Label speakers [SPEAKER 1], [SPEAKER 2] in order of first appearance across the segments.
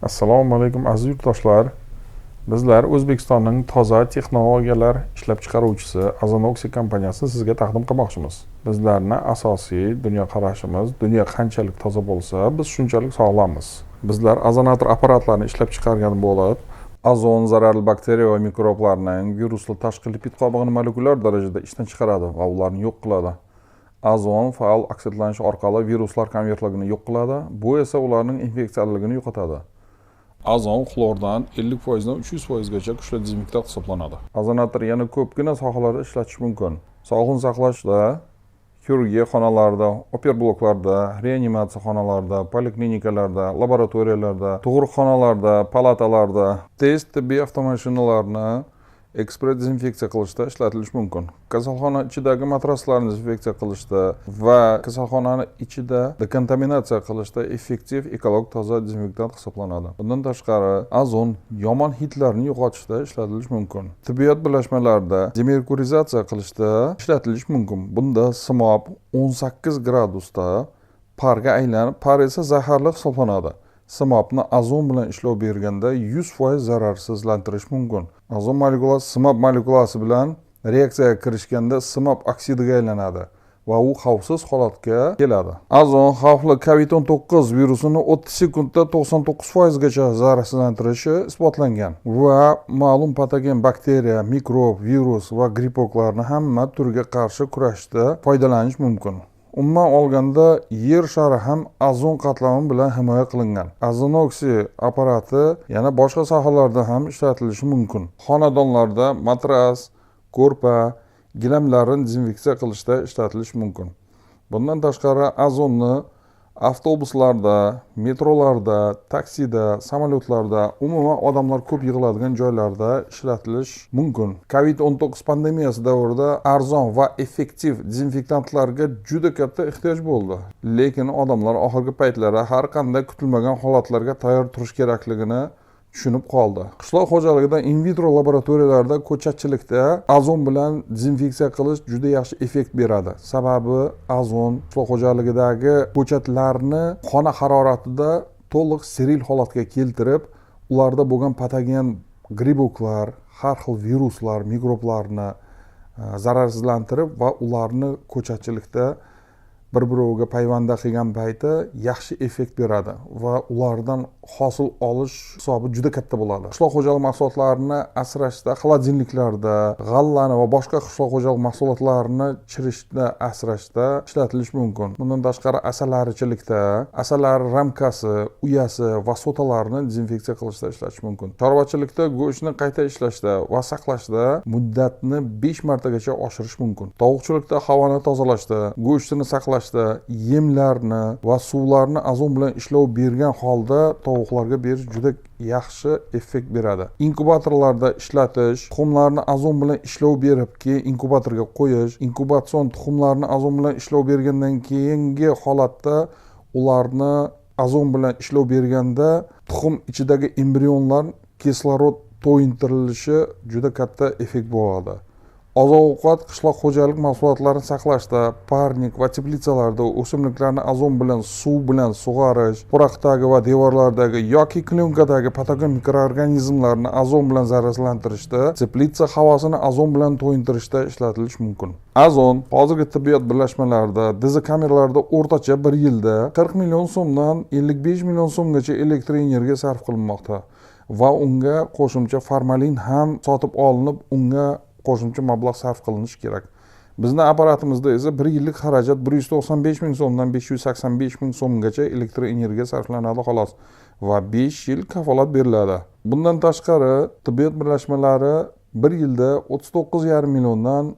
[SPEAKER 1] Assalomu alaykum aziz yurtdoshlar. Bizlar O'zbekistonning toza texnologiyalar ishlab chiqaruvchisi Azonoxy kompaniyasini sizga taqdim qilmoqchimiz. Bizlarning asosiy dunyoqarashimiz, dunyo qanchalik toza bo'lsa, biz shunchalik sog'lommiz. Bizlar ozonator apparatlarini ishlab chiqargan bo'lib, ozon zararli bakteriya va mikroblarning virusli tashqi lipid qobig'ini molekulyar darajada ishdan chiqaradi va ularni yo'q qiladi. Ozon faol oksidlanish orqali viruslar konvertligini yo'q qiladi. Bu esa ularning infeksiyaligini yo'qotadi. Ozon xlordan 50% dan 300% gacha kuchli dezinfektant hisoblanadi. Ozonator yana ko'pgina sohalarda ishlatish mumkin. Sog'liqni saqlashda, xirurgiya xonalarida, operbloklarda, reanimatsiya xonalarida, poliklinikalarda, laboratoriyalarda, tug'ruqxonalarda, palatalarda, tez tibbiy avtomashinalarni ekspres dezinfeksiya qilishda ishlatilishi mumkin. Kasalxona ichidagi matraslarni dezinfeksiya qilishda va kasalxonani ichida dekontaminatsiya qilishda effektiv ekologik toza dezinfektant hisoblanadi. Bundan tashqari, ozon yomon hidlarni yo'qotishda ishlatilishi mumkin. Tibbiyot birlashmalarida demerkurizatsiya qilishda ishlatilishi mumkin. Bunda simob 18 gradusda parga aylanib, par esa zaharli hisoblanadi. Simobni ozon bilan ishlov berganda 100% zararsizlantirish mumkin. Ozon molekulasi simob molekulasi bilan reaksiyaga kirishganda simob oksidiga aylanadi va u xavfsiz holatga keladi. Ozon xavfli COVID-19 virusini 30 sekundda 99% gacha zararsizlantirishi isbotlangan va ma'lum patogen bakteriya, mikrob, virus va grippoklarni hamma turiga qarshi kurashishda foydalanish mumkin. Umuman olganda, yer shari ham ozon qatlami bilan himoya qilingan. Azonoxy apparati yana boshqa sohalarda ham ishlatilishi mumkin. Xonadonlarda matras, ko'rpa, gilamlarni dezinfeksiya qilishda ishlatilishi mumkin. Bundan tashqari, ozonni avtobuslarda, metrolarda, taksida, samolyotlarda, umuman odamlar ko'p yig'iladigan joylarda ishlatilish mumkin. COVID-19 pandemiyasi davrida arzon va effektiv dezinfektantlarga juda katta ehtiyoj bo'ldi. Lekin odamlar oxirgi paytlarda har qanday kutilmagan holatlarga tayyor turish kerakligini tushunib qoldi. Qishloq xo'jaligida in vitro laboratoriyalarda ko'chatchilikda ozon bilan dezinfeksiya qilish juda yaxshi effekt beradi. Sababi ozon qishloq xo'jaligidagi ko'chatlarni xona haroratida to'liq steril holatga keltirib, ularda bo'lgan patogen griboklar, har xil viruslar, mikroblarni zararsizlantirib va ularni ko'chatchilikda bir-biriga payvanda qilgan payti yaxshi effekt beradi va ulardan hosil olish hisobi juda katta bo'ladi. Qishloq xo'jalik mahsulotlarini asrashda, xolodilniklarda, g'allani va boshqa qishloq xo'jalik mahsulotlarini chirishda, asrashda ishlatilishi mumkin. Bundan tashqari, asalarichilikda, asalari ramkasi, uyasi va sotalarni dezinfeksiya qilishda ishlatish mumkin. Chorvachilikda go'shtni qayta ishlashda va saqlashda muddatni 5 martagacha oshirish mumkin. Tovuqchilikda havoni tozalashda, go'shtini saqlashda, yemlarni va suvlarni ozon bilan ishlov bergan holda tovuqlarga berish juda yaxshi effekt beradi. Inkubatorlarda ishlatish, tuxumlarni ozon bilan ishlov berib, keyin inkubatorga qo'yish, inkubatsion tuxumlarni ozon bilan ishlov bergandan keyingi holatda ularni ozon bilan ishlov berganda tuxum ichidagi embrionlar kislorod to'yintirilishi juda katta effekt bo'ladi. Oziq-ovqat qishloq xo'jalik mahsulotlarini saqlashda, parnik va teplitsalarda o'simliklarni ozon bilan, suv bilan sug'orish, poroqdagi va devorlardagi yoki klyonkadagi patogen mikroorganizmlarni ozon bilan zararsizlantirishda, teplitsa havosini ozon bilan to'yintirishda ishlatilishi mumkin. Ozon hozirgi tibbiyot birlashmalarida, dezkameralarda o'rtacha bir yilda 40 million so'mdan 55 million so'mgacha elektr energiya sarf qilinmoqda va unga qo'shimcha formalin ham sotib olinib, unga qo'shimcha mablag' sarf qilinishi kerak. Bizning apparatimizda esa 1 yillik xarajat 195 ming so'mdan 585 ming so'mgacha elektr energiya sarflanadi xolos va 5 yil kafolat beriladi. Bundan tashqari, tibbiyot birlashmalari 1 yilda 39,5 milliondan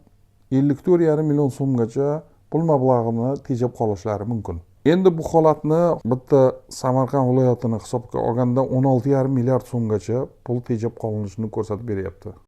[SPEAKER 1] 54,5 million so'mgacha pul mablag'ini tejab qolishlari mumkin. Endi bu holatni bitta Samarqand viloyatini hisobga olganda 16,5 milliard so'mgacha pul tejab qolinishini ko'rsatib beryapti.